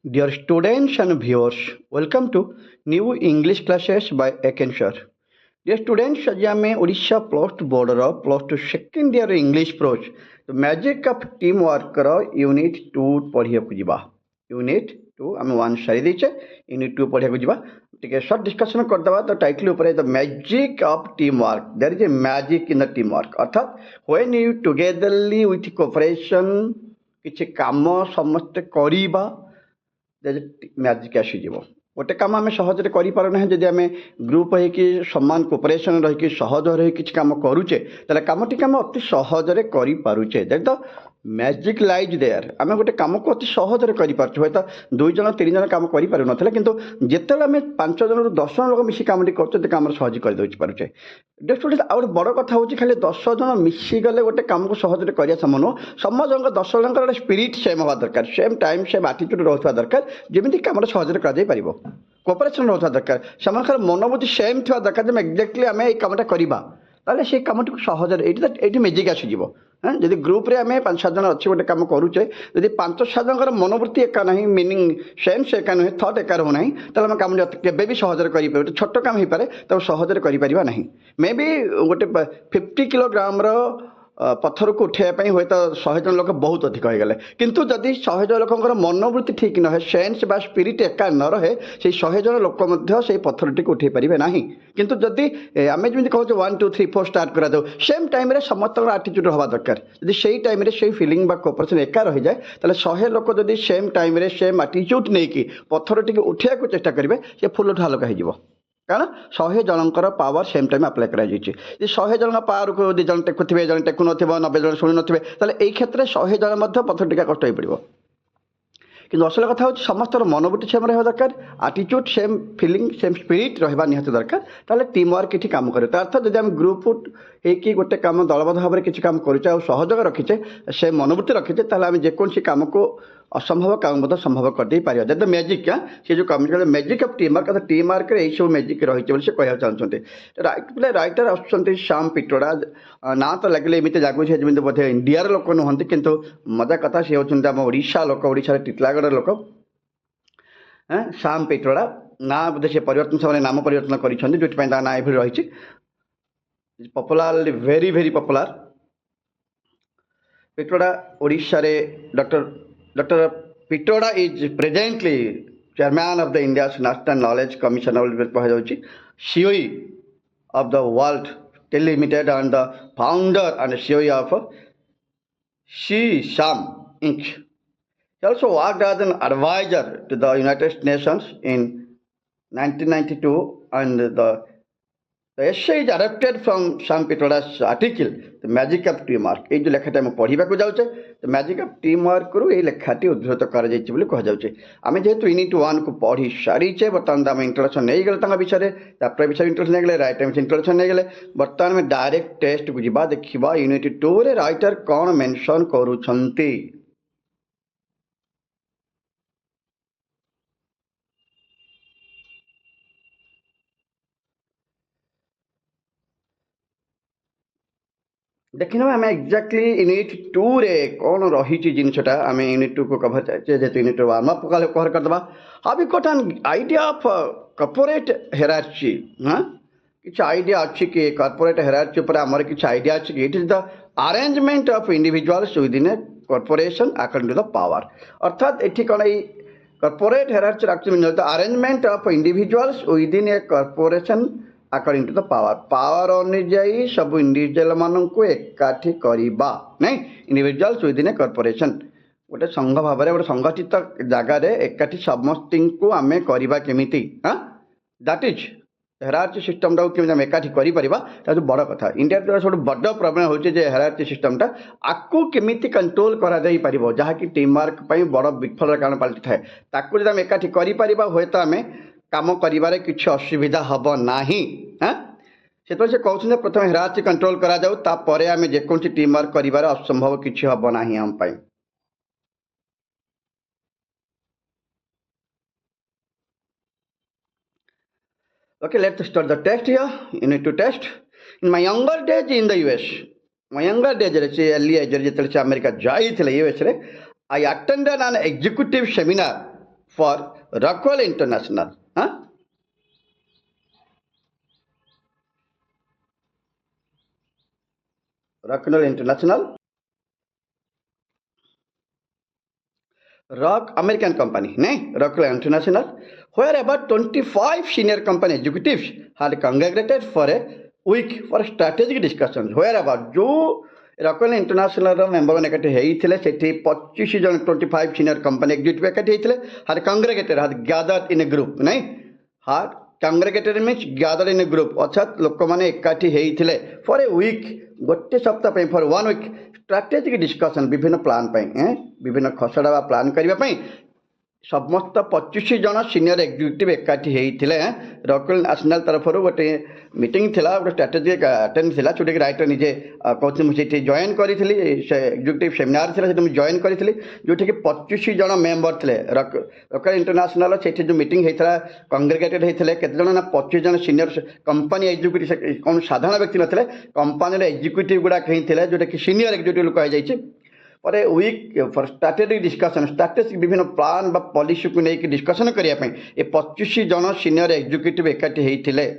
Dear students and viewers, welcome to new English classes by Eken sir. Dear students, आज आमे Odisha plus two बोर्डर plus two second year English prose तो magic of team work unit 2 पढ़िया को जीवा unit 2 आम 1 सारी देचे unit 2 पढ़िया को जीवा ठीक है शॉर्ट डिस्कशन कर दबा तो टाइटल ऊपर the magic of team work there is a magic in the team work अर्थात when you togetherly with cooperation किछि काम समस्त करिबा मैजिक आसीଯିव गोटे कम आम सहज करें जदि आम ग्रुप होगी समान कोपरेसन रही सहज रही किसी कम करुचे कमटी आम अति सहजरे करें that the magic lies there आम गोटे कम को अति सहजरे करें तो 2 जन 3 जन कम कर किंतु जिते आम 5 जन 10 जन लोक मिसी कम कर सहज कर पारे स्टूडेंट आउ बड़ कथा हूँ खाली 10 जन मिसीगले गोटे कम को सहजरे कर समान समझ 10 जन गोटे स्पिरिट सेम हवा दरकार सेम टाइम सेम आटिट्यूड रहा दरकार जमी कम सहजरे कर कोऑपरेशन रहा दरकार से मनोबुद्धि सेम थी दरकार एक्जाक्टली आम ये कमटा करवा ताले से कमटी सहजरे ये मेजिक आसीଯିव हाँ जब ग्रुप रे आम 5-7 जन अच्छे गोटे कम करुचे जब 5-7 जन मनोवृत्ति एका ना मीनिंग सेन्स एका नुहे थट एका रोना ताले कम केवे भी सहजरे कर छोट काम हो पाए तो सहजरे कर मे बी गोटे 50 किलोग्राम पत्थर को उठाइवाई हे तो 100 जन लोक बहुत अधिक हो गले किंतु जदि 100 जन लोक मनोवृत्ति ठीक न है सेन्स बा स्पिरिट एका न रहे से 100 जन लोक से पत्थर टी उठे पारे ना किंतु जदि आम जमी कहते 1 2 3 4 स्टार्ट करा दो सेम टाइम समस्त आटिट्यूड हवा दरकार जदि से टाइम से फिलिंग बा कोऑपरेशन एका रही जाए ताले 100 लोक जदि सेम टाइम सेम आटिट्यूड नहीं पत्थर टी उठा चेष्टा करेंगे से फुल उठा हल्का हो कारण 100 जनकर पावर सेम टाइम आप्लाय कर 100 जन पावर को 2 जन टेकुवे जन टेकु न 90 जन शुणी नथिबे ताले एई क्षेत्र 100 जन मध्य पत्थर टीका कष्ट हो पड़ो कि असल कथा हूँ समस्त मनोवृत्ति सेम रहा दरकार आटिट्यूड सेम फिलिंग सेम स्पिरिट रहा निहत दरकार ताले टीम वर्क ये कम कर अर्थात जब आम ग्रुप होगी गोटे कम दलबद्ध भाव में किसी कम करुचे सहयोग रखीचे से मनोवृत्ति रखीचे ताले आम जेकोसी कम को असंभव काम संभव करदे पार दैट द मैजिक से जो कम magic of team work team work ये सब मैजिक रही से कह चाहते राइटर आसुँच श्याम पिट्रोडा ना तो लगे एमती लगुच जमी बोधे इंडियार लोक नुहति किंतु मजा कथा सी होती आम ओडिशा लोक ओडिशा टिटलागढ़ लोक श्याम पिट्रोडा ना बोधे से परिवर्तन से नाम परिवर्तन कर ना ये रही popular very very popular Pitroda Odisha रे Dr. Pitroda is presently chairman of the India's National Knowledge Commission COE of the World Limited and the founder and COE of CSAM Inc. He also worked as an advisor to the United Nations in 1992 and the essay is adapted from Sam Pitroda's article The Magic of Teamwork ये जो लेखाटा आम पढ़ा जाऊे तो magic of team work रू ये लेखाटी उद्धृत कर आम जेहेतु यूनिट 1 को पढ़ी सारीचे बर्तमान आम इंट्रोडक्शन नहीं गले विषय चैप्टर विषय इंट्रोडक्शन नहीं गले राइट टाइम इंट्रोडक्शन नहीं गले बर्तमान में डायरेक्ट टेस्ट को जीवा देखा यूनिट 2 रे राइटर कौन मेंशन करूछंती देखना आम एक्जाक्टली यूनिट 2 रे कौन रही जिनसा आम यूनिट 2 को कभर चाहिए जेहतु यूनिट वार्म अप कवर करदे how we got an idea of corporate hierarchy हाँ किसी आइडिया अच्छी कि कॉर्पोरेट हायरार्ची पर आमर किसी आइडिया अच्छी कि it is the arrangement of individuals within a corporation according to the power अर्थात ये कौन corporate hierarchy actually the arrangement of individuals within a corporation according to the power अनुजाई सब इंडिविजुअल मान को एकाठी करवा नहीं individuals within a corporation गोटे संघ भाव में गोटे संगठित जगार एकाठी समस्त को आम करवा केमिति हाँ दैट इज हायरार्ची सिस्टम टाक केमी एकाठी कर बड़ कथा इंडिया सब बड़ प्रॉब्लम हो हायरार्ची सिस्टमटा आपको केमिति कंट्रोल कर जहाँकि टीम वर्क बड़ विफल कारण पलटि थाए ताकू जब आम एकाठी कर हे तो आम काम करिबारे किछि असुविधा हबो नाही हाँ से कहते प्रथम हायरार्ची कंट्रोल करा जाऊ तापर आम जेकोसी टीम वर्क करिबारे असंभव किछि हबो नाही हम पाई Okay, let's start the test here. You need to test. In my younger days in the US, my younger days, early age, America, I attended an executive seminar for Rockwell International. Huh? Rockwell International, Rock American company, nay, Rockwell International, where about 25 senior company executives had congregated for a week for strategic discussions. Where about जो Rockwell International member मैंने एकाठी होइथिले सेठी 25 जन 25 senior company executive एकाठी होइथिले had congregated had gathered in a group नहीं had congregated means gathered in a group अर्थात लोक मैंने एकाठी होइथिले फॉर ए वीक गोटे सप्ताह पे फॉर 1 वीक स्ट्रैटेजिक डिस्कशन विभिन्न प्लान पे विभिन्न खसड़ा प्लान करने समस्त 25 जन सीनियर एग्जीक्यूटिव एकाठी होइथिले रॉकवेल नेशनल तरफ गोटे मीटिंग थिला गोटे स्ट्रैटेजिक अटेंड थिला जोटा कि राइटर निजे कहते मुझे जॉइन करी एग्जीक्यूटिव सेमिनार थिला से जॉइन करी जोटा कि 25 जन मेंबर थे रॉकवेल इंटरनेशनल से जो मीटिंग होता कंग्रेगेटेड होते केते जन ना 25 जन सीनियर कंपनी एग्जीक्यूटिव कौन साधारण व्यक्ति नथिले कंपनी एग्जीक्यूटिव गुड़ा कहीं थे जोटा कि सीनियर एग्जीक्यूटिव कह जाइए पर a week for strategic discussion strategic विभिन्न प्लान पॉलिसी को लेकिन डिस्कशन करने ये 25 जन सीनियर एग्जीक्यूटिव एकाठी होते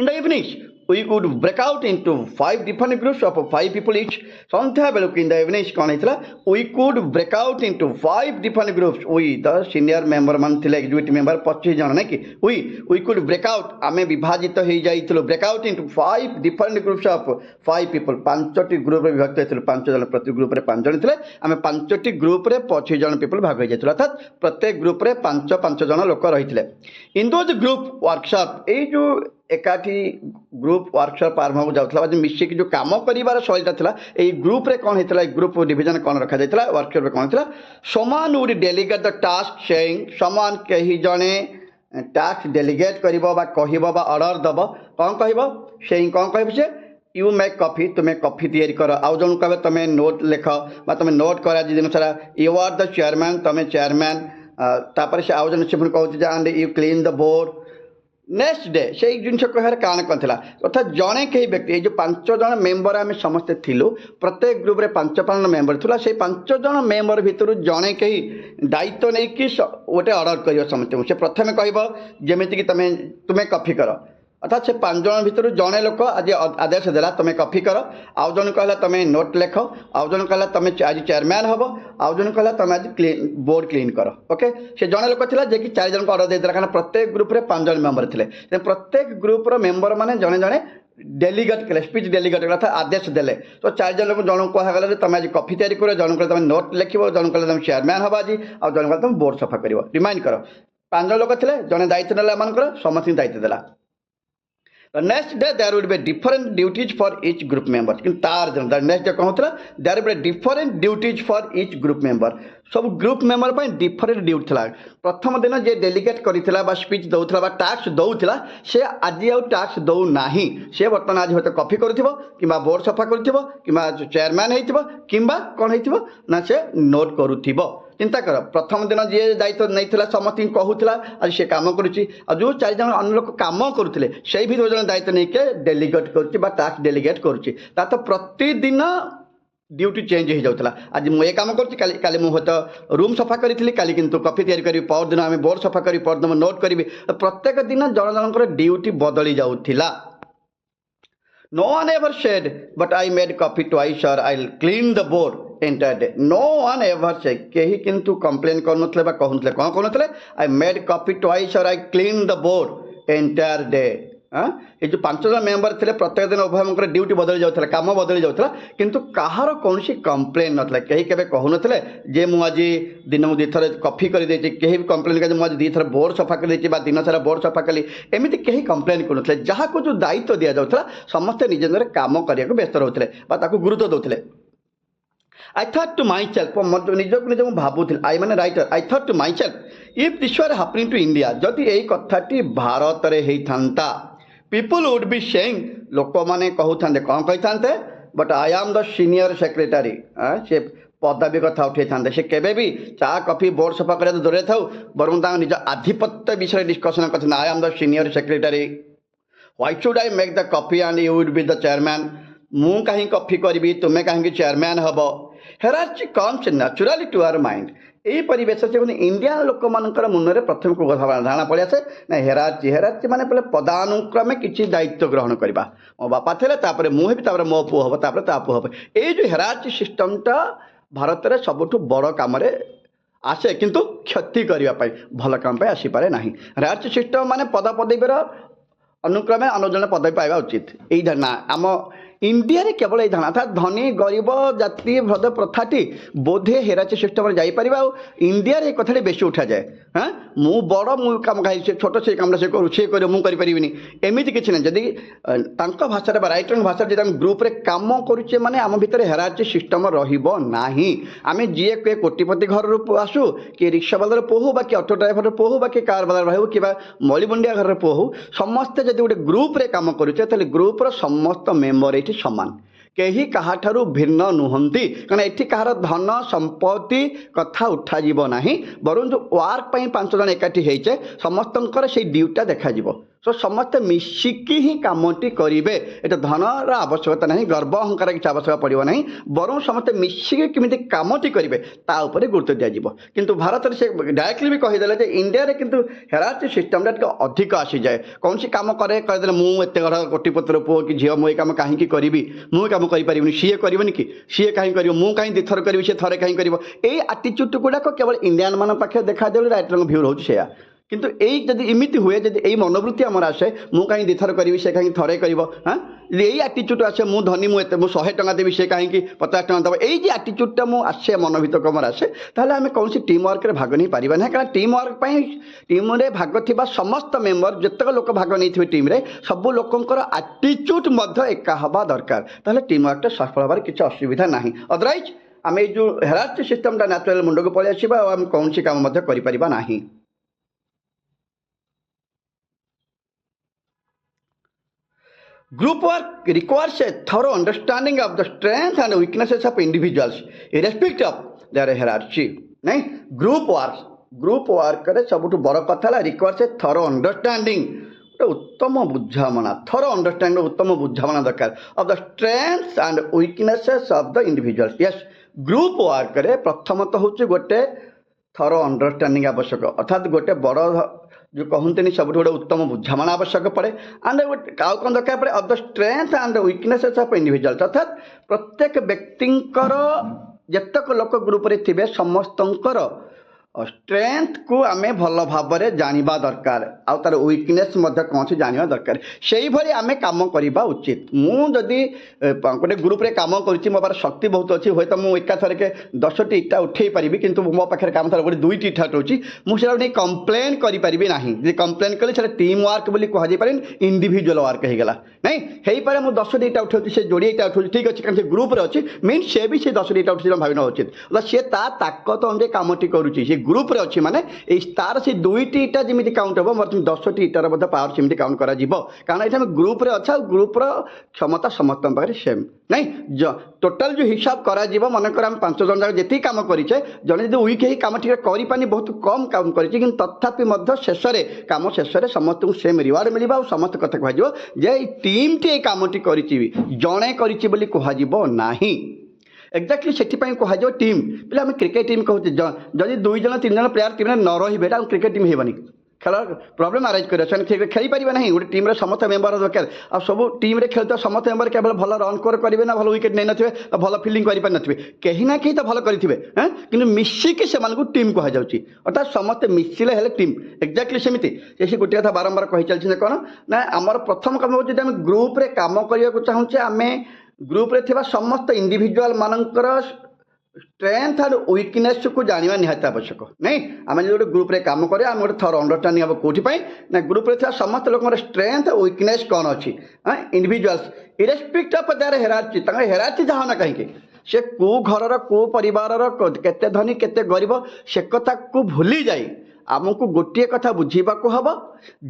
in the evenings we could break out into 5 different groups of 5 people each संध्या बेलू in the evenings कौन होता we could break out into 5 different groups we the senior member मान थे executive member 25 जन नहीं कि we could break out आमे विभाजित हो जाइथिलो break out into 5 different groups of 5 people 5टी ग्रुप रे विभक्त होइथिलो 5 जन प्रति ग्रुप रे 5 जन थिले आमे 5टी ग्रुप रे 25 जन पीपल भाग हो जाइथिलो अर्थात प्रत्येक ग्रुप रे 5 जन लोक रहिथिले इन दोज ग्रुप वर्कशॉप ए जो एकाठी ग्रुप वर्कशॉप आरंभ हो जाउथला मिसिक जो काम करिवार शैलीटा थिला ए ग्रुप रे कोन हेतला ग्रुप डिवीजन कोन रखा जाइतला वर्कशॉप रे कोन थिला समान would delegate the task saying समान कही जने टास्क डेलीगेट करिवो बा कहिवो बा ऑर्डर दबो कोन कहिवो सेइंग कोन कहिवो से यू मेक कॉफी तुम्हें कॉफी तैयारी कर आउ जन कहे तुम्हें नोट लिख बा तुम्हें नोट कर आज दिन सारा यू आर द चेयरमैन तुम्हें चेयरमैन तापर से आउ जन से पुणी कहूँ and you clean the board next day से जिनस कह कान कौन था अर्थात जड़े कई व्यक्ति जो 5 जन मेम्बर आम समस्ते थिलु प्रत्येक ग्रुप रे 5 मेम्बर था से 5 जन मेम्बर भितर जड़े कई दायित्व नहीं कि गोटे ऑर्डर कर समस्त से प्रथम कह जमीक तुम्हें कॉफी कर अर्थात से 5 जन भितर जड़े लोक आज आदेश देला तुम्हें कॉफी कर आउ जन कहला तुम्हें नोट लेख आउ जन कहला तुम्हें आज चेयरमैन हम आउ जन कहला तुम्हें आज बोर्ड क्लीन कर ओके से जड़े लोक था जे कि 4 जन को ऑर्डर देला कारण प्रत्येक ग्रुप रे 5 जन मेम्बर थे प्रत्येक ग्रुप मेम्बर मैंने जड़े जड़े डेलीगेट कले स्पीच डेलीगेट कला आदेश देले तो 4 जन लोक जन कहगला तुम आज कॉफी तैयारी कर जन कहला तुम नोट लिख जन कहला तुम चेयरमैन हम आज आउ जन कहला तुम बोर्ड सफा कर रिमाइंड कर 5 जन लोक थे जड़े दायित्व नेला मानकर समस्त दायित्व देला The next day there would be different duties for each group member. The next day कहूँ there would be different duties for each group member. सब ग्रुप मेम्बर पर डिफरेंट ड्यूटी था प्रथम दिन जे डेलीगेट करथिला स्पीच दौला बा टास्क दौला से आज आउ टास्क दौ नाही से बर्तमान आज हते कॉफी करथिबो किबा बोर्ड सफा करथिबो किबा चेयरमैन हेतिबो किबा कोन हेतिबो ना से नोट करूथिबो चिंता कर प्रथम दिन जी दायित्व नहीं समस्त कहूला आज से कम करुच्ची जो 4 जन अन्य लोक कम करुले से भी 2 जन दायित्व नहीं के डेलीगेट टास्क डेलीगेट करुच्ची तो प्रतिदिन ड्यूटी चेंज हो जाता आज मुझे काम करी मुझे रूम सफा करी काली किंतु कॉफी तैयारी करी पर दिन आम बोर्ड सफा करी पर दिन नोट करी प्रत्येक दिन जन जनकर ड्यूटी बदली जाऊला No one ever said, but I made coffee twice or I'll clean the board entire day. No one ever said. केही किंतु complain करनुतले बा कहनुतले कौन कहनुतले I made coffee twice or I cleaned the board entire day. ये जो 5 जन member थे प्रत्येक दिन उभय ड्यूटी बदली जाऊला काम बदली जाऊला किंतु कहार कौन कंप्लेन नाला कहीं केवे कहूनते जे मुझे दिन में 2 थर कॉफी कर कहीं भी कंप्लेन कर मुझे 2 थर बोर्ड सफा कर दिन सारा बोर्ड सफा कली एमती कहीं कंप्लेन करुले जहाँ को जो दायित्व दि जाऊला समस्ते निज निजे काम करने को व्यस्त रोते गुरुत्व दौले I thought to myself, निजक निज भावुल आई मैंने writer I thought to myself if this were happening to India जदि यही कथाटी भारत में होता people would be saying लोक मैंने कहते कौन कही but I am the senior secretary से पदवी कथा उठे था से केवे भी चा कॉफी बोर्ड सफा कर दूर था बरं निज आधिपत्य विषय डिस्कसन करते I am the senior secretary why should I make the coffee and you would be the chairman मु कहीं कॉफी करी तुम्हें कहीं चेयरमैन हम hierarchy comes naturally to our mind এই ପରିବେଶ ସେ ଇଣ୍ଡିଆନ ଲୋକମାନଙ୍କର ମନରେ ପ୍ରଥମେ କେଉଁ କଥା ଧାରଣା ପଳେଇ ଆସେ ନା ହେରାର୍ଚି ମାନେ ବୋଲେ ପଦାନୁକ୍ରମେ କିଛି ଦାୟିତ୍ୱ ଗ୍ରହଣ କରିବା। ମୋ ବାପା ଥିଲେ ତାପରେ ମୁଁ ହେବି ତାପରେ ମୋ ପୁଅ ହେବ ତାପରେ ତା ପୁଅ ହେବ। ଏଇ ଯେଉଁ ହେରାର୍ଚି ସିଷ୍ଟମଟା ଭାରତରେ ସବୁଠୁ ବଡ଼ କାମରେ ଆସେ କିନ୍ତୁ କ୍ଷତି କରିବା ପାଇଁ ଭଲ କାମ ପାଇଁ ଆସିପାରେ ନାହିଁ। ହେରାର୍ଚି ସିଷ୍ଟମ ମାନେ ପଦପଦବୀର ଅନୁକ୍ରମେ ଅନୁଜନ ପଦବୀ ପାଇବା ଉଚିତ। ଏଇ ଧାରଣା ଆମ ଇଣ୍ଡିଆରେ କେବଳ ଏଇ ଧାରଣା ଅର୍ଥାତ୍ ଧନୀ ଗରିବ ଜାତି ଭେଦ ପ୍ରଥାଟି ବୋଧେ ହେରାର୍ଚି ସିଷ୍ଟମରେ ଯାଇପାରିବ। ଆଉ ଇଣ୍ଡିଆରେ ଏ କଥାଟି ବେଶୀ ଉଠାଯାଏ। ହଁ ମୁଁ ବଡ଼ ମୁଁ କାମ ଖାଇ ସେ ଛୋଟ ସେ କାମଟା ସେ କରୁ ସେ କରିବ ମୁଁ କରିପାରିବିନି ଏମିତି କିଛି ନାହିଁ। ଯଦି ତାଙ୍କ ଭାଷାରେ ବା ରାଇଟରଙ୍କ ଭାଷାରେ ଯଦି ଆମେ ଗ୍ରୁପରେ କାମ କରୁଛେ ମାନେ ଆମ ଭିତରେ ହେରାର୍ଚି ସିଷ୍ଟମ ରହିବ ନାହିଁ। ଆମେ ଯିଏ କିଏ କୋଟିପତି ଘରରୁ ଆସୁ କିଏ ରିକ୍ସାବାଲାର ପୁଅ ହଉ ବା କିଏ ଅଟୋ ଡ୍ରାଇଭରର ପୁଅ ହଉ ବା କିଏ କାର ବାଲାର ଭାଇ ହଉ କିମ୍ବା ମଳିମୁଣ୍ଡିଆ ଘରର ପୁଅ ହଉ ସମସ୍ତେ ଯଦି ଗୋଟେ ଗ୍ରୁପରେ କାମ କରୁଛେ ତାହେଲେ ଗ୍ରୁପର ସମସ୍ତ ମେମ୍ବର ଏଠି ସମାନ। କେହି କାହାଠାରୁ ଭିନ୍ନ ନୁହନ୍ତି କାରଣ ଏଠି କାହାର ଧନ ସମ୍ପତ୍ତି କଥା ଉଠାଯିବ ନାହିଁ। ବରଂ ଯେଉଁ ୱାର୍କ ପାଇଁ 5 ଜଣ ଏକାଠି ହେଇଛେ ସମସ୍ତଙ୍କର ସେଇ ଡ୍ୟୁଟିଟା ଦେଖାଯିବ। ତ ସମସ୍ତେ ମିଶିକି ହିଁ କାମଟି କରିବେ। ଏଟା ଧନର ଆବଶ୍ୟକତା ନାହିଁ ଗର୍ବ ଅହଙ୍କାର କିଛି ଆବଶ୍ୟକ ପଡ଼ିବ ନାହିଁ। ବରଂ ସମସ୍ତେ ମିଶିକି କେମିତି କାମଟି କରିବେ ତା ଉପରେ ଗୁରୁତ୍ୱ ଦିଆଯିବ। କିନ୍ତୁ ଭାରତରେ ସେ ଡାଇରେକ୍ଟଲି ବି କହିଦେଲେ ଯେ ଇଣ୍ଡିଆରେ କିନ୍ତୁ ହେରାର୍ଚି ସିଷ୍ଟମଟା ଟିକେ ଅଧିକ ଆସିଯାଏ। କୌଣସି କାମ କରିଦେଲେ ମୁଁ ଏତେ ଘର କୋଟିପତିର ପୁଅ କି ଝିଅ ମୁଁ ଏ କାମ କାହିଁକି କରିବି ମୁଁ ଏ କାମ କରିପାରିବିନି ସିଏ କରିବନି କି ସିଏ କାହିଁ କରିବ ମୁଁ କାହିଁ ଦୁଇଥର କରିବି ସେ ଥରେ କାହିଁ କରିବ। ଏଇ ଆଟିଚ୍ୟୁଡ୍ ଗୁଡ଼ାକ କେବଳ ଇଣ୍ଡିଆନ ମାନଙ୍କ ପାଖରେ ଦେଖାଦେଲେ ରାଇଟରଙ୍କ ଭ୍ୟୁ ରହୁଛି ସେଇଆ। କିନ୍ତୁ ଏଇ ଯଦି ଏମିତି ହୁଏ ଯଦି ଏଇ ମନୋବୃତ୍ତି ଆମର ଆସେ ମୁଁ କାହିଁ ଦୁଇଥର କରିବି ସେ କାହିଁକି ଥରେ କରିବ ହଁ ଯଦି ଏଇ ଆଟିଚ୍ୟୁଡ୍ ଆସେ ମୁଁ ଧନୀ ମୁଁ 100 ଟଙ୍କା ଦେବି ସେ କାହିଁକି 50 ଟଙ୍କା ଦେବ ଏଇ ଯେ ଆଟିଚ୍ୟୁଡ୍ଟା ମୁଁ ଆସେ ମନ ଭିତରକୁ ଆମର ଆସେ ତାହେଲେ ଆମେ କୌଣସି ଟିମ୍ ୱାର୍କରେ ଭାଗ ନେଇପାରିବା ନାହିଁ। କାରଣ ଟିମ୍ ୱାର୍କ ପାଇଁ ଟିମ୍ରେ ଭାଗ ଥିବା ସମସ୍ତ ମେମ୍ବର ଯେତେକ ଲୋକ ଭାଗ ନେଇଥିବେ ଟିମ୍ରେ ସବୁ ଲୋକଙ୍କର ଆଟିଚ୍ୟୁଡ୍ ମଧ୍ୟ ଏକା ହେବା ଦରକାର। ତାହେଲେ ଟିମ୍ ୱାର୍କଟା ସଫଳ ହେବାର କିଛି ଅସୁବିଧା ନାହିଁ। ଅଦରୱାଇଜ୍ ଆମେ ଏଇ ଯେଉଁ ହେରାର୍ଚି ସିଷ୍ଟମଟା ନ୍ୟାଚୁରାଲ ମୁଣ୍ଡକୁ ପଳେଇ ଆସିବା ଆଉ ଆମେ କୌଣସି କାମ ମଧ୍ୟ କରିପାରିବା ନାହିଁ। Group work requires a thorough understanding of the strengths and weaknesses of individuals irrespective of their hierarchy. नहीं ग्रुप वर्क रे सबुठ बड़ कथा रिक्वायर्स ए थरो अंडरस्टैंडिंग उत्तम बुझामणा थरो अंडरस्टैंडिंग उत्तम बुझामणा दरकार of the strengths and weaknesses of the individuals. Yes group work रे प्रथमतः होचे गोटे थरो अंडरस्टैंडिंग आवश्यक अर्थात गोटे बड़ जो कहते सब गोटे उत्तम बुझामणा आवश्यक पड़े एंड आउ कौन दरकार पड़े of the strength and weaknesses of individuals अर्थात प्रत्येक व्यक्तिंकर जेतक लोक ग्रुप रे थिबे समस्तंकर स्ट्रेंथ को आमे भल भाव जानिबा दरकार आउ तार वीकनेस मध्य कौन सी जानिबा दरकार सेही भली आमे काम करिबा उचित। मु जदि गोटे ग्रुप रे काम करूची मो पार शक्ति बहुत अच्छी होय त मु एका थरके 10टी इटा उठेई परिबी किंतु मो पाखरे काम थर गोटे 2टी इटा उठौची मु सेरा नै कंप्लेन करि परिबी नाही। जे कंप्लेन कले सेरा टीम वर्क बोली कहा जाय पारे इंडिविजुअल वर्क हे गेला नै हेई पारे मु 10टी इटा उठौची से जोड़ी इटा उठौची ठीक अछि कारण से ग्रुप रे अछि मीन से भी से 10टी इटा उठौची भाबिना उचित मतलब से ता ताकत अनुसार कामटी करूची से ग्रुप रे अछि माने ए तार से 2टी इटा जेमिति काउंट हो मोर 10टी इटार मध्ये पावर सेमिति काउंट करा जिवो कारण एठा ग्रुप रे अच्छा ग्रुप रो क्षमता समस्त पाखरे सेम नहीं टोटल जो हिसाब करा जिवो माने कर हम 5 जन जाक जेति काम करिचे जने जदि वीक हे काम ठीक करि पानी बहुत कम काम करिचे किंतु तथापि मध्ये शेष रे काम शेष रे समस्त को सेम रिवार्ड मिलिबा और समस्त कथा कह जिवो जे टीम टी कामटी करिची जणे करिची बोली कह जिवो नाही। एक्जाक्टली से कह टीम पे आम क्रिकेट टीम कहते जदि 2 जन 3 जन प्लेयर टीम न रही क्रिकेट टीम हेबनी खेल प्रॉब्लम आराइज कर खेल पारे ना गोटे टीम समस्त मेम्बर दरकार आ सब टीम रे खेलते समस्त मेम्बर केवल भल रन स्कोर करेंगे ना भल विकेट नहीं नथिबे भल फील्डिंग करि पार नथिबे कहीं ना कहीं तो भल करिथिबे किंतु मिसिकी से टीम कह जाउची अर्थात समस्त मिसिले हेले टीम एक्जाक्टली सेमिति से गोटे कथा बारंबार कहि चलछि कौन ना आमर प्रथम काम हो जदि आम ग्रुप रे काम करबा को चाहूचे आमे ग्रुप रे थिबा समस्त इंडिविजुअल मानकर स्ट्रेंथ एंड वीकनेस को जानिबा निहात आवश्यक नहीं। आम जो गोटे ग्रुप रे काम करे आम गोटे थर अंडरस्टैंडिंग हम कोठी पई ना ग्रुप रे थिबा समस्त लोकर स्ट्रेंथ वीकनेस कौन अछि इंडिविजुअल्स इरेस्पेक्ट ऑफ देयर हेरार्ची तांका हेरार्ची जहा ना कहीं से को घरर को परिवारर केते धनी केते गरीब से कथा को भूली जाई आमको गोटे कथा बुझीबा को हबो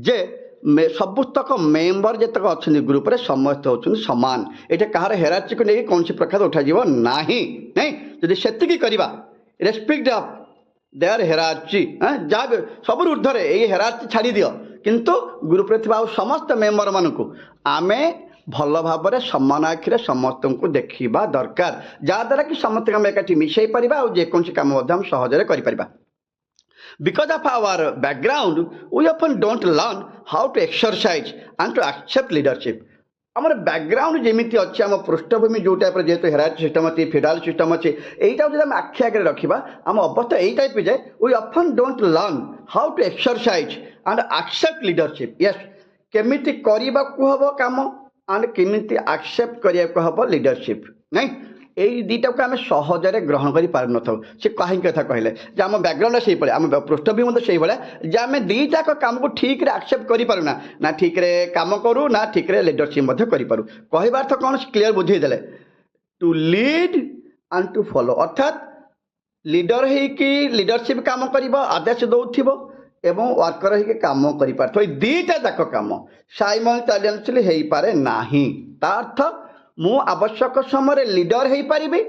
जे सबुतक मेम्बर जितक अच्छा ग्रुप रे समस्त होचुन समान ये कहार हेरार्ची को लेकिन कौन प्रकार उठा नहीं जदि सेतिकी करबा रेस्पेक्ट ऑफ देयर हेरार्ची जहाँ सब ऊर्धरे ये हेरार्ची छाड़ी दियो किंतु ग्रुप रे थिबा समस्त मेम्बर मानकु आमे भल भाव समान आखिरे समस्त को देखा दरकार जहाद्वारा कि समस्त आम एकाठी मिसई पार और जेको कम सहजरे कर Because of our background, we often don't learn how to exercise and to accept leadership. आमर बैकग्राउंड जमी अच्छे आम पृष्ठभूमि जो टाइप जेहतु हेराल्ड सिस्टम अच्छी फेडराल सिस्टम अच्छे यहीटा जो आम आखि आगे रखा आम अवस्था यही टाइप जाए we often don't learn how to exercise and accept leadership yes केमिति करने को हम कम एंड केमिति एक्सेप्ट करने को हम लीडरशिप नहीं यही दुटा को आम सहजरे ग्रहण कर पार न से कहीं कथा कहले आम बैकग्राउंड से आम पृष्ठभूमि से भाई आम दुईटाक कम को ठीक एक्सेप्ट करूना ना ठीक कम करूँ ना ठीक लीडरशिप करूँ कहबार अर्थ कौन क्लीयर बुझेदे to lead and to follow अर्थात लीडर होकि लीडरशिप काम कर आदेश दौथिबो एवं वर्कर होकि काम कर पार दुईटा जाक कम साइमल्टेनियसली हो पारे नाही ता अर्थ मु आवश्यक समय लीडर हो पारि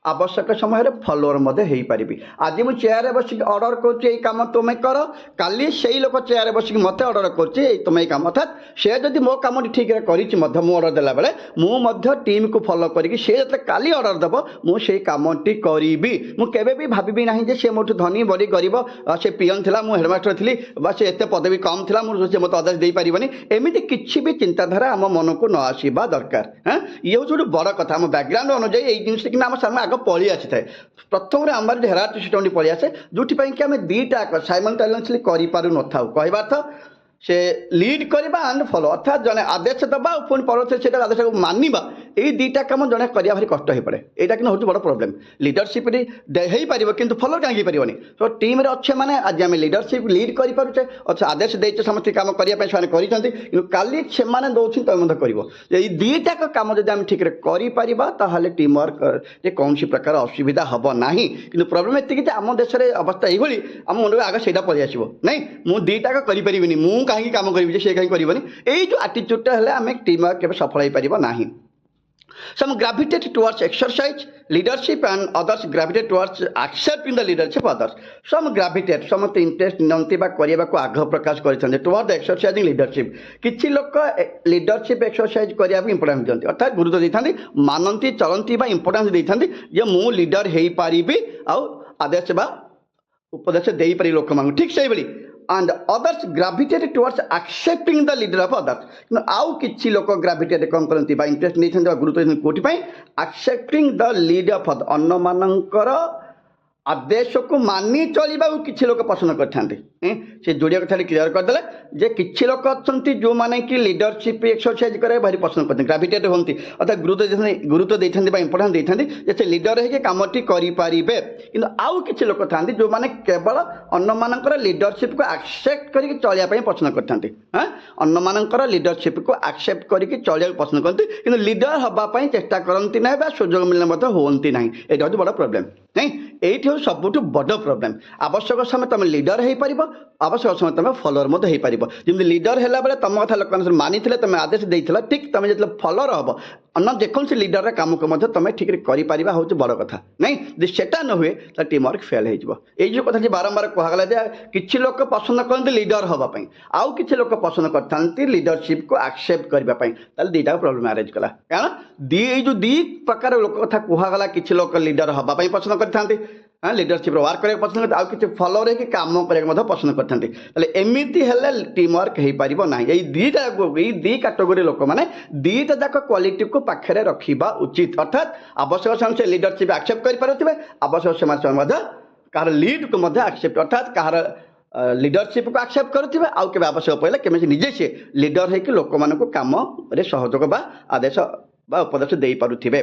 आवश्यक समय फॉलोअर हो पारि आज मुझे चेयर बसिक ऑर्डर कम तुम कर काली से लोक चेयर बसिक मत ऑर्डर कर तुम काम अर्थात से जदि मो कम ठीक ऑर्डर देला बेले मु टीम को फॉलो करी से जो काली ऑर्डर देव मुझे कामटी करी मुझे भी भावी ना जे मोटू धनी बड़ी गरीब से पीएन था मुझे हेडमास्टर थी से एत पदवी कम था मुझे मत आदेश दे पारिबनी एमती किसी भी चिंताधारा आम मन को न आसवा दरकार हाँ ये हूँ गोटे बड़ कथा आम बैकग्राउंड अनुଯାयी ये जिनस कि आम सामने आग पलि आसी थाए प्रथम आम हेराल्ड सिस्टम पलि आसे जो कि आम दुईटा साइमल्टेनियसली करूँ न था कहबार से लीड करवा एंड फॉलो अर्थात जने आदेश दबा पुणी परवर्ती से आदेश को मानवा यही दुईटा कम जड़े करा भारी कष्ट हो पड़े यहाँ कि हूँ बड़ प्रोब्लेम लीडरशिप हो पार कि फॉलो कहीं पारनि तो टीम अच्छे मैंने आज आम लीडरशिप लीड करें अच्छा आदेश देचे समस्त कम करने काली से दौर तुम कर दुईटाक कम जब आम ठीक कर टीम वर्क कौन प्रकार असुविधा हम ना कि प्रॉब्लम एति आम देश अवस्था यही आम मुंड आगे से पलि आसो नहीं मुझे दुईटाक करें कहीं काम करी से कहीं करनी यही जो आटीट्यूडटा है आम टीम वर्क के सफल हो पार ना Some gravitate towards exercise, leadership, and others gravitate towards accepting the leadership of others. Some gravitate, some interest नियंती बा करिया को आग्रह प्रकाश करछन toward the exercising leadership. किछि लोक leadership exercise करिया को इंपोर्टेंस दियंती अर्थात गुरुत्व दैथांती मानंती चलंती बा इंपोर्टेंस दैथांती जे मु लीडर हेई पारिबी आ आदेश बा उपदेश देई पारि लोक मांग ठीक सही बली and others gravitate towards accepting the leader of others आउ किछि लोक ग्राविटेट कौन करती इंटरेस्ट नहीं गुरुत्व कोटि accepting the leader of others अन्य मानकर आदेश को मानि चलवा किसी लोक पसंद करते जोड़िया कथा क्लीयर करदे जे किसी लोक अच्छा जो मैंने कि लीडरशिप एक्सरसाइज करे भारी पसंद करते ग्राविटेट होती अर्थात गुरुत्व देते इंपोर्टेंस देते जे लीडर है कमटी करें कि आउ किसी लोक था जो मैंने केवल अन्न मानकर लीडरशिप को एक्सेप्ट करके चलिया पसंद करते अन्न मानकर लीडरशिप को एक्सेप्ट करके चलिया पसंद करते कि लीडर हाँपाई चेष्टा करती ना सुजोग मिलने होती ना ये हूँ बड़ प्रोब्लेम नहीं ये सबुठ बड़ प्रोब्लेम आवश्यक समय तुम लीडर हो पार आवश्यक समय तुम फॉलोअर हो पार जमी लीडर है बेले तुम कथा लोक मानी तुम आदेश देते ठीक तुम जो फॉलोअर हम अन्य जेकोसी लीडर काम को तुम ठीक कर हूँ बड़ कथा नहीं सेटा न हुए तो टीम वर्क फेल हो कथा बारंबार कहगला कि लोक पसंद करते लीडर हाँपाई आउ कि लोक पसंद करते लीडरशिप को एक्सेप्ट करने दुईटा प्रोब्लेम आरेज कला कारण जो दी प्रकार लोक कथा कहगला कि लोक लीडर हाँपाई पसंद करते लीडरशिप वर्क करने पसंद करते आउ कि फॉलोअर है काम करने पसंद करते एमती हेल्ले टीम वर्क हो पार ना ये दुईटा ये दी कैटेगोरी लोक मैंने दुईटा जाक क्वालिटी को पाखे रखा उचित अर्थात आवश्यक समय से लीडरशिप एक्सेप्ट करें आवश्यक समय कहार लीड को एक्सेप्ट अर्थात कहार लीडरशिप को एक्सेप्ट करुवे आउ के आवश्यक पड़े केमी निजे से लीडर है लोक मान कम सहयोग बा आदेश बा उपदेश दे पारुथिबे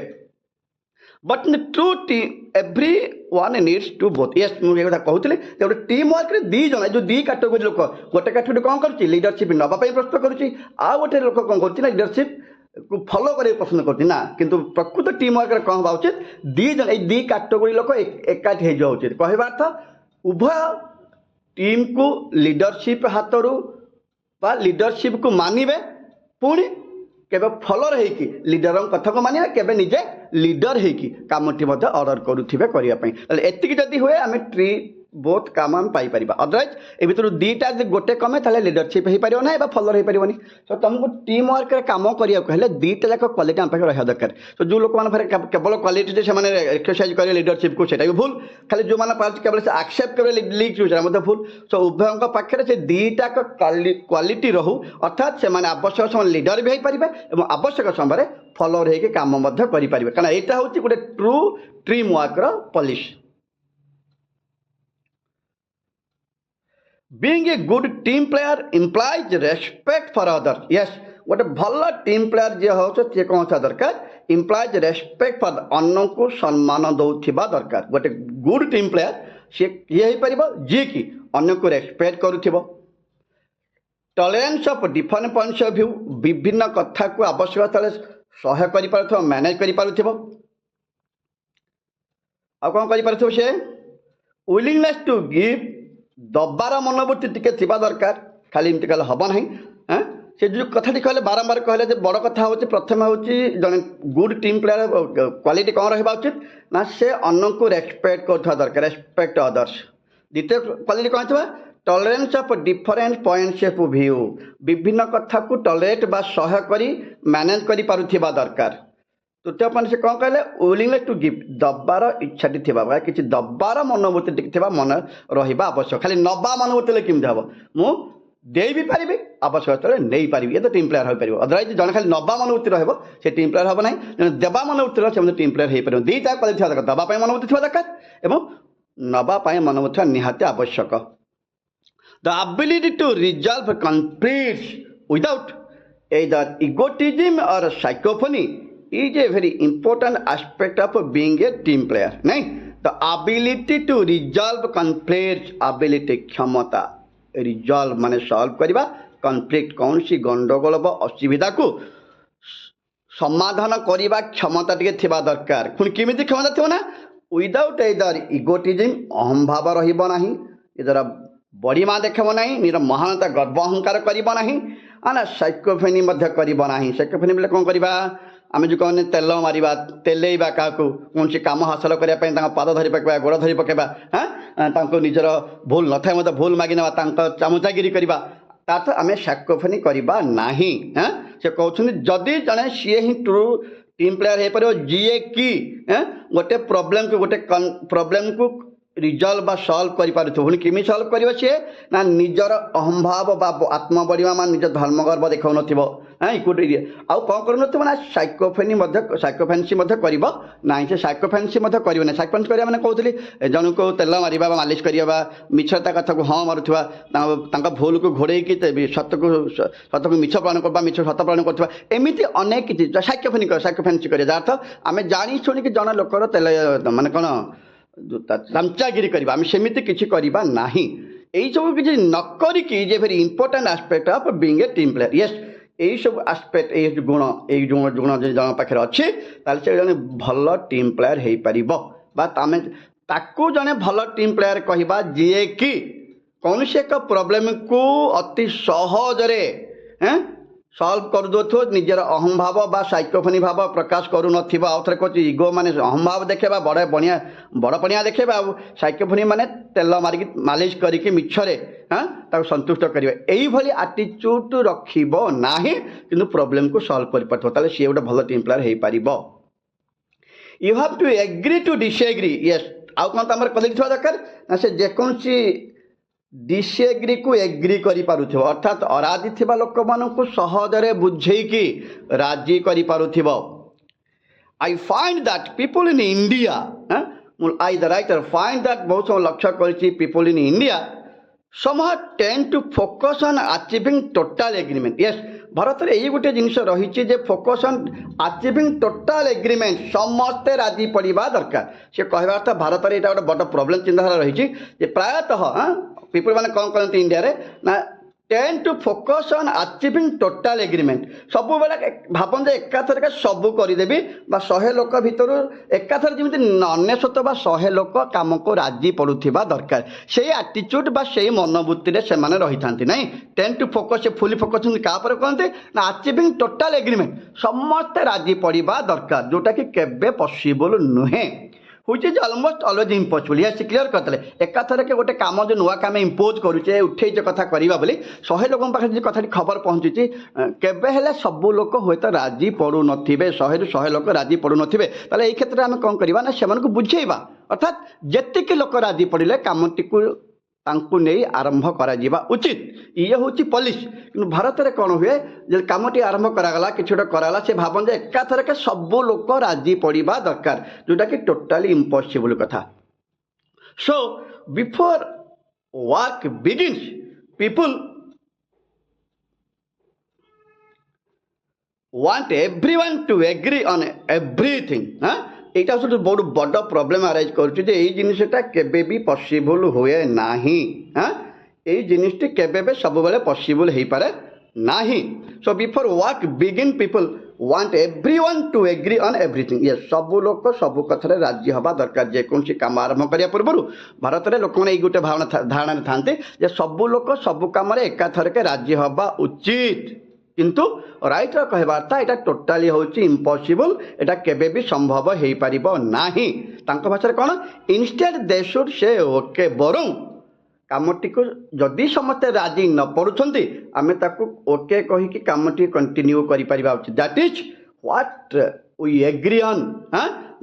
but in true team every one needs to both yes मुझे कहते गोटे टीम वर्क दी जन जो दी कैटेगोरी लोक गोटे कैटेगोरी कौन कर लीडरशिप नापी प्रस्तुत करुच्ची आउ गोटे लोक कौन कर लीडरशिप को फॉलो करे पसंद करती ना किंतु प्रकृत टीम वर्क कौन हवा उचित दी जन ये दी कैटेगोरी लोक एकाठी हो उचित कहवा अर्थ उभय टीम को लीडरशिप हाथ बा लीडरशिप को मानिबे पुणी केबे फॉलोअर है लीडर कथा को मानिबे केबे निजे लीडर है कमटी ऑर्डर करुथिबे करिया पई एतिक जदि हुए आम बोथ काम आम पाइपर अदरवाइज ए भर दुईटा गोटे कमे ताले लीडरशिप हो पार ना फॉलोअर हो पारनी सो तुमको टीम वर्क काम करा दुईटा जाक क्वालिटी आम पाखे रहा दरकार तो जो लोक मैंने केवल क्वालिटी से एक्सरसाइज करेंगे लीडरशिप को भी भूल खाली जो मैंने केवल से एक्सेप्ट करेंगे लीड भूल सो उभयों पाखे से दुईटा क्वालिटी रहू अर्थात से आवश्यक समय लीडर भी हो पारे और आवश्यक समय फॉलोअर होकर काम करें कारण यहाँ हूँ गोटे true team work policy Being a good team player implies respect for others. Yes, गोटे भल टीम प्लेयर जी हो सी कौन सा दरकार इम्प्लाइज रेस्पेक्ट फॉर अन्य को सम्मान दौथिबा दरकार गोटे गुड टीम प्लेयर सी किए हो पार जी कि अन्य को रेस्पेक्ट करुथिबो tolerance of different points of view विभिन्न कथा को आवश्यकता सहाय करि पारुथिबो मैनेज करि पारुथिबो आ कोन करि पारुथिबो से विलिंगनेस टू गिव दबार मनोवृत्ति टिके थिबा दरकार खाली एमती कहले हब नहीं हाँ से जो कथाटी कहले बारंबार कहले बड़ कथा हूँ प्रथम हूँ जन गुड टीम प्लेयर क्वालिटी कौन रहा उचित ना से अन्य को रेस्पेक्ट कर दरकार रेस्पेक्ट अदर्स द्वितीय क्वालिटी कौन थी tolerance of different points of view विभिन्न कथा को टॉलरेट बा सहाय करी मैनेज करि पारुथिबा दरकार तृतीय पॉइंट से कौन कहले विलिंगनेस टू गिव दबार इच्छाटी थी किसी दबार मनोवृत्ति थी मन रहा आवश्यक खाली नबा मनोवृत्ति केमती हम मु दे भी पारि आवश्यक नहीं पारि ये तो टीम प्लेयर हो पार अदरवाइज जन खाली नबा मनोवृत्ति रे टीम प्लेयर हम ना देवा मनोवृत्ति से टीम प्लेयर हो पार दुईटा क्वालिटी दरकार दवाई मनोवृत्ति थी दरकार और नवाई मनोवृत्ति निहाती आवश्यक the ability to resolve conflicts without either egotism और sycophancy is a very important aspect of being a team player नहीं the ability to resolve conflicts ability क्षमता resolve माने solve करवा conflict कौन सी गंडगोल असुविधा को समाधान करवा क्षमता टिके थिबा दरकार पुणी केमिति क्षमता थिबो ना विदाउट एदर इगोटिज्म अहम भाव रहिबो नाही इधर बड़ीमा देखब नाही निर महानता गर्व अहंकार करिबो नाही आना साइकोफेनी मध्य करिबो नाही साइकोफेनी बेले कोन करबा आम जो कहने तेल मारिबा तेलैबा क्या कौन सी काम हासिल करने पाद धरी पकेबा गोड़ धरी पकेबा हाँ निजर भूल न था भूल मागिना चामुचागिरी करवा तार्थ आम साइकोफेनी करवा नाही हाँ से कहते जदि जड़े सी ही ट्रू टीम प्लेयर हो पार जी कि गोटे प्रोब्लेम को गोटे प्रोब्लेम को रिजल्व बा सॉल्व करि पारुथो पुणी केमी सॉल्व करिवो छे ना निजर अहंभाव बा आत्मबड़िमा मान निज धर्मगर्व देखाउ नथिबो हाँ इक्विटी आउ कौन करू नथिबो ना साइकोफेन्सी करबो ना से साइकोफेन्सी करिवो ना साइकोफेन्सी करिया माने कहउतली जणु को तेल मारिबा मालिश करिया मिछता कथा को हाँ मारुथबा तांका भूल को घोड़े कि सत को मिछ पालन करबा मिछ सत पालन करथबा एमिति अनेक किछि साइकोफेन्सी करिया अर्थ आमे जानि सुनि कि जण लोकर तेल माने कोन चामचागिरी करवा आम सेमती किसी करवा नाही यही सब किसी न करिकी जे very important aspect of being a team player yes यही सब आस्पेक्ट ये गुण ये गुण जन पाखे अच्छे से जन भल टीम प्लेयर हो पार आम ताकू जने भल टीम प्लेयर कहवा जी कि कौन से एक प्रोब्लेम को अति सहजरे सॉल्व कर दो निजर अहम भाव बा साइकोफनी भाव प्रकाश करू नथिबा आउ थरे कहछि इगो माने अहम भाव देखेबा बड़ पणिया देखेबा साइकोफनी माने तेल मारिक मालिश करिके मिछरे हाँ ताको संतुष्ट करिवे एई भली एटीट्यूड रखिबो नाही किंतु प्रॉब्लम को सॉल्व करि पाथो ताले सी गोटे भल टीम प्लेयर हो पारिबो you have to agree to disagree yes आउ कोन तमर कलिक थवा दरकार ना से जेकोनसी डिसएग्री को एग्री करि पारुथिबो अर्थात अराधी थिबा लोक मानन को सहजरे बुझेकी राजी करि पारुथिबो I find that people in India I the writer find that बहुत समय लक्ष्य करछि people in India somehow tend to focus on achieving total agreement yes भारत में यही गोटे जिनस रही focus on achieving total agreement समस्ते राजी पड़ा दरकार से कहवा अर्थ भारत में यहाँ गोटे बड़ प्रोब्लेम चिंताधारा रही प्रायतः पीपल मैंने कौन कहते इंडिया रे ना tend to focus on achieving total agreement सब बेले भावन जे एकाथरके सबू करदेवी 100 लोक भितर एकाथर जमी 99 लोक काम को राजी पड़ुवा दरकार से एटीट्यूड से मनोवृत्ति से रही था नहीं tend to focus fully focus क्या कहते ना अचीविंग टोटाल एग्रीमेंट समस्ते राजी पड़ा दरकार जोटा कि केबे पॉसिबल नुहे which is almost always impossible. Yes, clear करतले एका थरे के गोटे काम जो नुआ काम इम्पोज करूचे उठेइचे कथा करिबा बोली 100 लोकन पाखे जे कथाटी खबर पहुंचुची केबे हेले सब लोक होय त राजी पडु नथिबे 100 रु 100 लोक राजी पडु नथिबे ताले एई क्षेत्र में कोन करिबा ना सेमन को बुझेइबा अर्थात जेतिके लोक राजी पडिले कामटी को तांकु नहीं आरंभ करा जीवा उचित ये हूँ पॉलिश कि भारत में कौन हुए जे कामटी आरंभ करागला कि कराला से भावन जे एकाथर के सब लोक राजी पड़ा दरकार जोटा कि टोटाली इम्पॉसिबल कथा so before work begins people want everyone to agree on everything यहाँ सब बहुत बड़ प्रोब्लेम आराइज करटा केबे भी पॉसिबल हुए नाही यही जिनिसटी केबे भी सब बेले पॉसिबल हो पारे नाही so before work begin people want everyone to agree on everything ये सब लोग सब कथा राजी हवा दरकार जेकोसी काम आरंभ करिया पूर्व भारत में लोक मैंने गोटे भावना धारणा था सब लोग सब कम एकाथर के राजी हवा उचित किंतु राइटर कहबार्ता यहाँ टोटाली हूँ इम्पॉसिबल यहाँ केबे भी संभव हो पारिबो नाही तांको भाषा कौन instead they should say okay बरं कामटी को जदि समस्ते राजी न पड़ुछंती आमे ताकू ओके कहिकी कामटी कंटिन्यू करि परिबा उचित that is what we agree on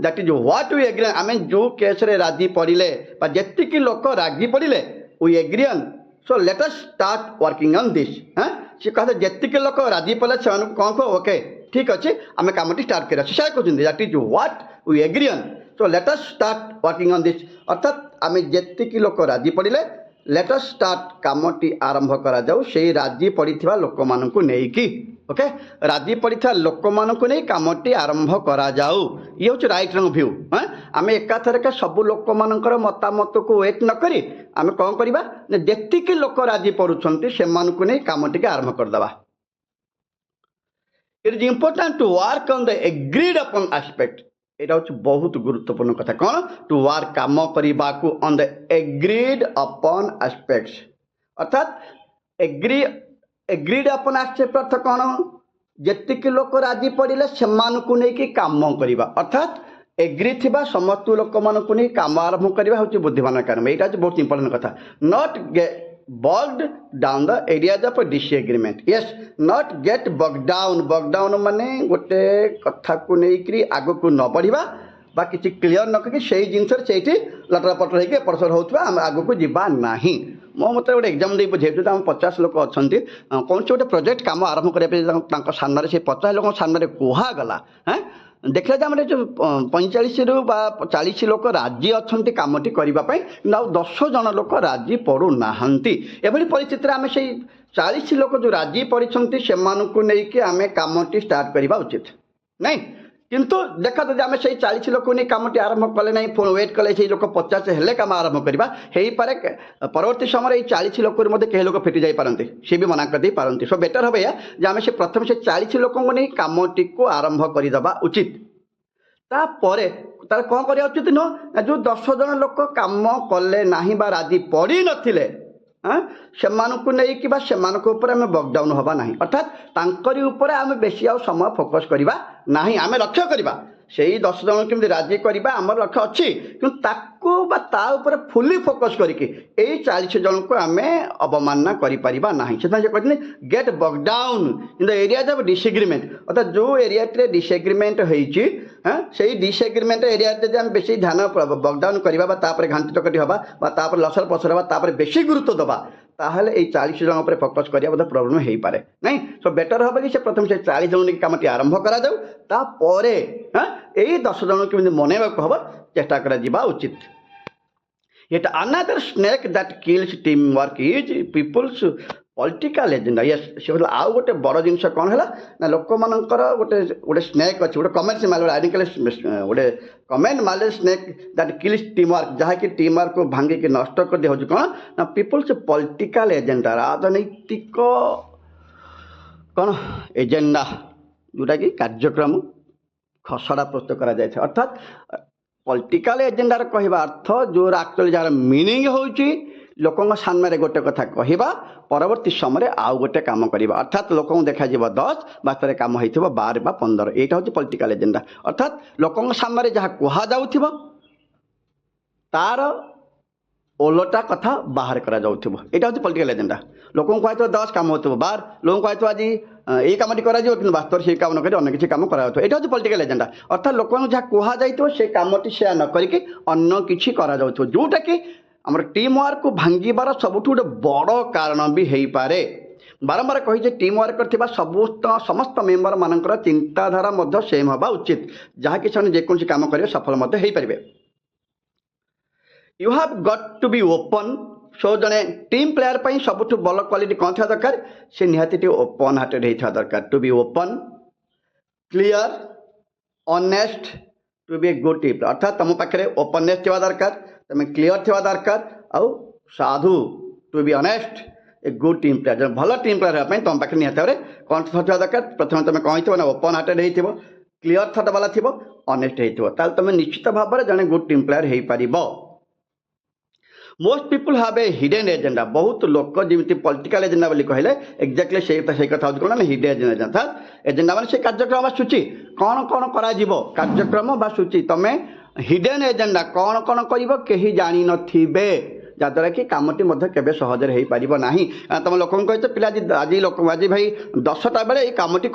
that is what we agree आमे जो केस रे राजी पड़िले बा जेतिकी लोक राजी पड़िले we agree on so let us start working on this सी कहते जेतिके लोक राजी पड़े से कौन कह ओके ठीक अच्छे आम कम स्टार्ट करा से कहते that is what we agree on so let us start working on this अर्थात आम जेतिकी लोक राजी पड़िले लेट अस स्टार्ट कामटी आरंभ करा जाऊ से राजी पड़िथिबा लोक मानकु नेकी ओके राजी पड़िथा लोक मानकु नै कामटी आरंभ करा जाऊ ये हूँ राइट रंग व्यू आम एकाथर के सब लोक मानकर मतामत को वेट न करी आम कौन करवा जेतिकी लोक राजी पड़ुछंती से मानकु नै कामटी के आरंभ करदबा it is important to work on the agreed upon aspect यहाँ हूँ बहुत गुरुत्वपूर्ण कथा कौन टू वर्क काम करने को on the agreed upon aspects अर्थात एग्रीड अपॉन एस्पेक्ट अर्थ कौन जेतिकी लोक राजी पड़े से नहीं काम करवा अर्थात एग्री थिबा समस्त लोक मानकु नहीं काम आरंभ करवा हूँ बुद्धिमान कारण यहाँ बहुत इंपोर्टेंट कथा not bogged down the areas of disagreement yes not get bogged down माने गोटे कथा को लेकरी आगो को न बढ़िबा बा किसी क्लियर न करके सही जिनसर सेठी लटर पटर होके परसर होतबा हम आगो को जीवा नाही मो मत गोटे एग्जाम दे बुझे तो हम 50 लोक अछंती कौन से गोटे प्रोजेक्ट काम आरंभ करबे सामने से 50 लोक सामने कुहा गला हैं देखला जे हमरे जो 45 रु 40 लोक राजी अछंती कामटी करबा 10 जन लोक राजी पड़ू नाहंती एभली परिस्थिति आमे से 40 लोक जो राजी पड़िछंती से मानकु नै कि आमे कामटी स्टार्ट करबा उचित नहीं किंतु देखा तो आम से 40 लोक नहीं कामटी आरंभ कले ना पुणी वेट कले से लोक 50 हेले काम आरंभ करवा पारे परवर्ती समय 40 लोक कई लोक फिटी जाई पारंती सी भी मना कर पारंती सो बेटर हम या आम से प्रथम से 40 लोक नहीं कामटी को आरंभ करदे उचित तापर तार कौन करवा उचित नुह जो 10 जन लोक काम कले ना बा राजी पड़ी नथिले से बकडाउन हवा ना अर्थात तांकरी ऊपर आम बेसी आ समय फोकस करवा ना आम लक्ष्य करवा से 10 जन केमती राजी करवा आम लक्ष्य अच्छी कि फुली फोकस करके 40 जन को आम अवमानना कर get bogged down in the areas of disagreement अर्थात जो एरिया डिसएग्रीमेंट होती से डिसएग्रीमेंट एरिया बेसी ध्यान बकडाउन करवा घांटी टकटी हवा लसर पसर हवा बेसी गुरुत्व दबा ताहले 40 जन पर फोकस करिया बोध प्रॉब्लम हो पारे नहीं सो बेटर हम कि प्रथम से 40 जन की कामटी आरंभ करा जाऊ तापर यही 10 जन के मनैवा हम चेष्टा करा उचित Yet another snake that kills teamwork is people's political agenda. Yes, से आउ गोटे बड़ जिनस कौन है ना लोक मानकर गोटे गोटे स्नेक अच्छे गोटे कमेंट माल आजिकल गोटे comment Male snake that kills teamwork जहाँकि टीमवर्क को भांगी के नष्ट कर दिया हूँ कौन ना पीपुल्स पॉलिटिकल एजेंडा राजनैतिक कौन एजेंडा जोटा कि कार्यक्रम खसड़ा प्रस्तुत करा जाए अर्थात पॉलिटिकल एजेंडार कहवा अर्थ जो एक्चुअली जार मीनिंग होची लोकों सामने गोटे कथा कहवा परवर्ती समय आउ गोटे काम करवा अर्थात लोक देखा 10 बास्तव काम हो 12 बा 15 यहाँ हूँ पॉलिटिकल एजेंडा अर्थात लोकों सामने जहाँ कह जाऊ तार ओलटा कथा बाहर करा जाउथिबो एटा होती पॉलिटिकल एजेंडा लोकों को कहतो 10 काम होतो बाहर लोगों को कहतो आज ए कामटी करा जो कि वास्तव से काम न करी अन्य किछि काम करा जातो एटा होती पॉलिटिकल एजेंडा अर्थात लोकों जहा कुहा जाइतो से कामटी से न करिके अन्य किछि करा जाउथो जोटा कि हमर टीम वर्क को भांगीबार सबुठ गोटे बड़ कारण भी हेई पारे बारंबार कही टीम वर्क करथिबा समस्त मेंबर मानकर चिंताधारा मध्य सेम हवा उचित जहाँकि से जेकोसी काम करेंगे सफल मध्य हेई पारिबे you have got to be open so जने टीम प्लेयर पर सबुठ बल क्वालिटी कौन था दरकार से निहाती ओपन हार्टेड होता दरकार to be open clear honest to be a good team अर्थात तुम पाखे ओपननेस थी दरकार तुम क्लियर थी दरकार आउ साधु to be honest a good team player जो भल टीम प्लेयर होगा तुम पाखे निहाती भाव कौन था दरकार प्रथम तुम कही ना ओपन हार्टेड हो क्लियर थट वाला थी ऑनेस्ट हो तुम निश्चित भाव में जड़े गुड टीम प्लेयर हो पार most people have a hidden agenda बहुत लोक जमी पॉलिटिकल एजेंडा बोली कहले एक्जाक्टली से कथा हूँ कौन हिडन एजेंडा एजेंडा मैंने से कार्यक्रम सूची कौन कौन करा कार्यक्रम बा सूची तुम हिडन एजेंडा कौन कौन कर कहीं जानी नथिबे जहाँद्वारा कि कमटी केवे सहजरे हो पार ना तुम लोक कह पिला आज लोक आज भाई 10टा बेले कमटी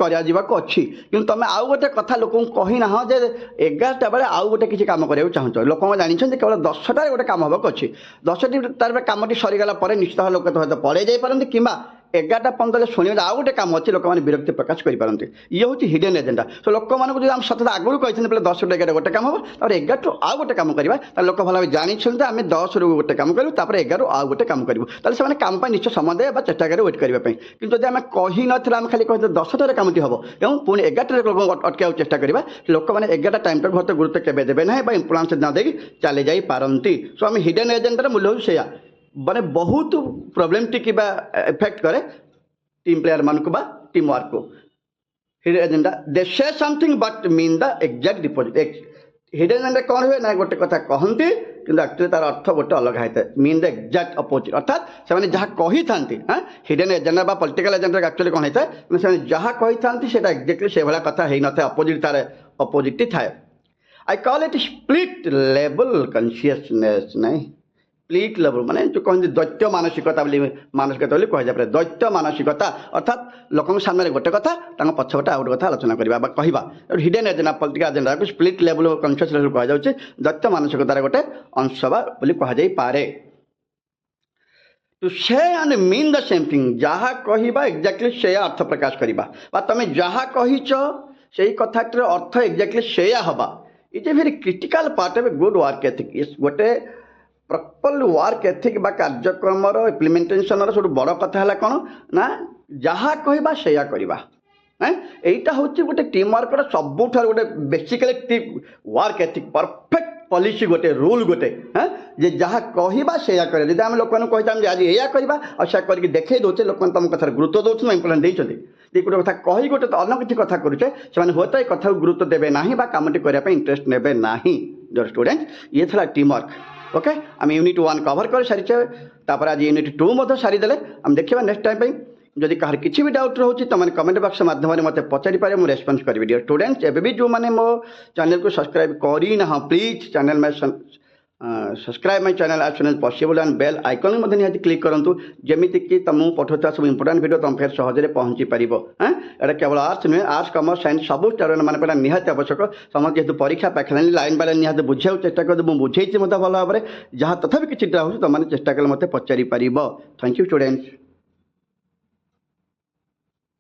अच्छी कि तुम आउ गोटे कथा लोक कहीना जे 11टा बेले आउ गोटे किसी कम कराया चाहूँ लोक जानी केवल 10टार गोटे कम हाँ अच्छी 10टी कमटी सरीगला निश्चित भाव लोक तो पड़े जापारती कि 11:15 शुणे आउ गोटे कम अच्छी लोक मैंने विरक्ति प्रकाश करेंगे ये हूँ हिडन एजेंडा सो लोक मानक जो सतत आगुरी कहते पे 10 ରୁ 11 गोटे कम हम और 11 ରୁ आउ गोटे कम करवा लोक भल जानी आम 10 ରୁ गोटे कम करूँ 11 ରୁ आउ गोटे कम करूँ से कम निश्चय समय देवा चेष्टा करें वेट करने कि जब आम कही ना खाली कहते 10टार कमटी हम एवं पुणी 11टार लोक अटक चेष्टा करवा लोक मैंने 11टा टाइम टेबल भरते गुरुत्व केवे देवे ना इम्पोर्टान्स न देकी चली जापारती सो आम हिडन एजेंडार मूल्य हूँ से माने बहुत प्रॉब्लम टी इफेक्ट करे टीम प्लेयर मान को टीम वर्क को हिडन एजेंडा दे से something but mean the exact deposit hidden agenda कौन हुए ना गोटे कथा कहती कि एक्चुअली तार अर्थ गोटे अलग होता है मीन द एग्जैक्ट अपोजिट अर्थात से जहाँ कही था hidden agenda political agenda actually कौन होता है से जहाँ कही था एक्जैक्टली से भाया कथा हो न अपोजिट तार अपोजिट थाए I call it split level consciousness नहीं स्प्लिट लेवल माने जो कहते दैत्य मानसिकता मानसिकता कह जाए दैत्य मानसिकता अर्थात लोक सामने गोटे कथा पछपटे आउ गोटे कथा आलोचना करवा कहवा हिडन एजेंडा पॉलिटिकल एजेंडा को स्प्लिट लेवल कॉन्शियस लेवल कह जाए दैत्य मानसिकतार गोटे अंश कह पारे टू से and mean the same thing जहाँ कहवा एक्जाक्टली से अर्थ प्रकाश करवा तुम जहाँ कहीच से कथाटर अर्थ एक्जाक्टली से हवा it a very critical part of a good work ethic गोटे प्रॉपर वर्क एथिक बा कार्यक्रम इम्प्लीमेंटेशन सब बड़ कथा है कौन ना जहाँ कहवा से करवा यहीटा हूँ गोटे टीम वर्क सबुठ गोटे basically work ethic perfect policy गोटे रूल गोटे जे जहाँ कहवा से कर जब आम लोक कहते आज या करवा और से करके देखे दौचे लोक तुम कथार गुरुत्व दौन इम्पोर्टान्स देते गोटे कथा कही गोटे तो अन्य किसी कथा करुचे से हूँ तो कथा गुरुत्व देवे ना कमटी करने इंटरेस्ट नेबे ना जो स्टूडेंट ये था टीम वर्क ओके आम यूनिट 1 कवर कर सारी आज यूनिट 2 सारीदे आम देखा नेक्स्ट टाइम जदि कहार किसी भी डाउट रोचे तो मैंने कमेंट बॉक्स माध्यम मत पचारि पारे मुझे रेस्पॉन्स करी डियर स्टूडेंट्स एवं भी जो मैंने मो चैनल को सब्सक्राइब करना प्लीज चैनल में subscribe my channel as soon as possible and bell icon में निहाती क्लिक करूँ जमीती कि तुमको पठाता सब इंपोर्टाट वीडियो तुम फिर सहजरे पहुँची पार यहाँ केवल आर्ट्स नुहे आर्ट्स कमर्स साइंस सब स्टूडेंट मैंने निहाती आवश्यक समस्त जेहतु परीक्षा पाखे लाइन बाय लाइन निहाती बुझे चेष्टा कर बुझे मत भल भाव में जहाँ तथा किसी डाउट तुमने चेष्टा कले मत पचारि पार थैंक यू स्टूडेंट्स।